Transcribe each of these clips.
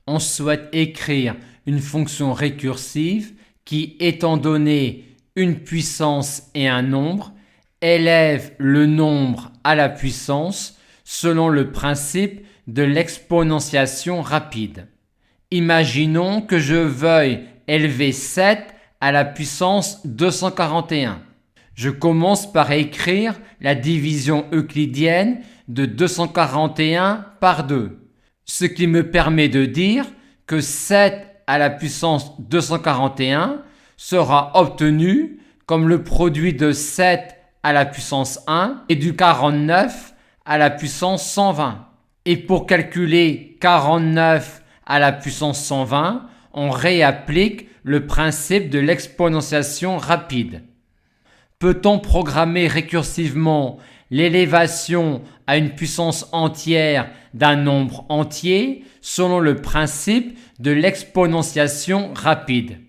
On souhaite écrire une fonction récursive qui, étant donné une puissance et un nombre, élève le nombre à la puissance selon le principe de l'exponentiation rapide. Imaginons que je veuille élever 7 à la puissance 241. Je commence par écrire la division euclidienne de 241 par 2, ce qui me permet de dire que 7 à la puissance 241 sera obtenu comme le produit de 7 à la puissance 1 et du 49 à la puissance 120. Et pour calculer 49 à la puissance 120, on réapplique le principe de l'exponentiation rapide. Peut-on programmer récursivement l'élévation à une puissance entière d'un nombre entier selon le principe de l'exponentiation rapide?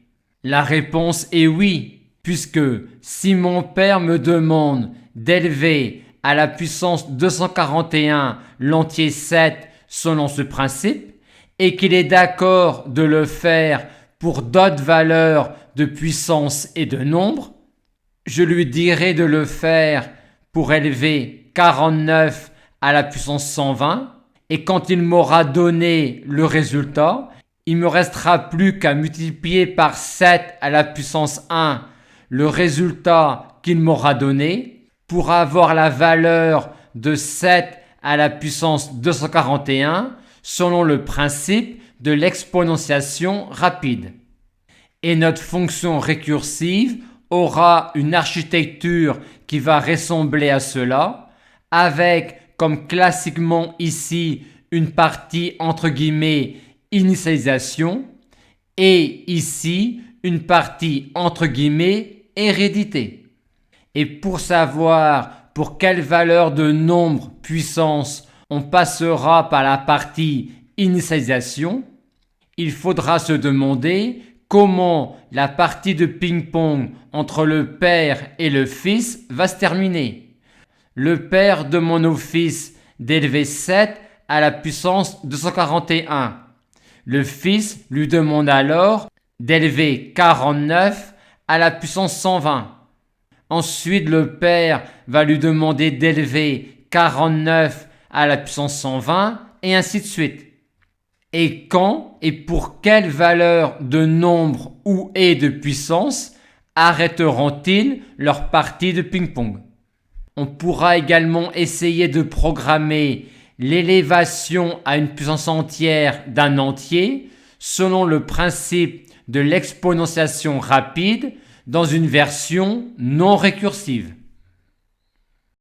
La réponse est oui, puisque si mon père me demande d'élever à la puissance 241 l'entier 7 selon ce principe, et qu'il est d'accord de le faire pour d'autres valeurs de puissance et de nombre, je lui dirai de le faire pour élever 49 à la puissance 120, et quand il m'aura donné le résultat, il me restera plus qu'à multiplier par 7 à la puissance 1 le résultat qu'il m'aura donné pour avoir la valeur de 7 à la puissance 241 selon le principe de l'exponentiation rapide. Et notre fonction récursive aura une architecture qui va ressembler à cela, avec comme classiquement ici une partie entre guillemets initialisation et ici une partie entre guillemets hérédité. Et pour savoir pour quelle valeur de nombre puissance on passera par la partie initialisation, il faudra se demander comment la partie de ping-pong entre le père et le fils va se terminer. Le père demande au fils d'élever 7 à la puissance 241. Le fils lui demande alors d'élever 49 à la puissance 120. Ensuite, le père va lui demander d'élever 49 à la puissance 120 et ainsi de suite. Et quand et pour quelle valeur de nombre ou et de puissance arrêteront-ils leur partie de ping-pong? On pourra également essayer de programmer l'élévation à une puissance entière d'un entier selon le principe de l'exponentiation rapide dans une version non récursive.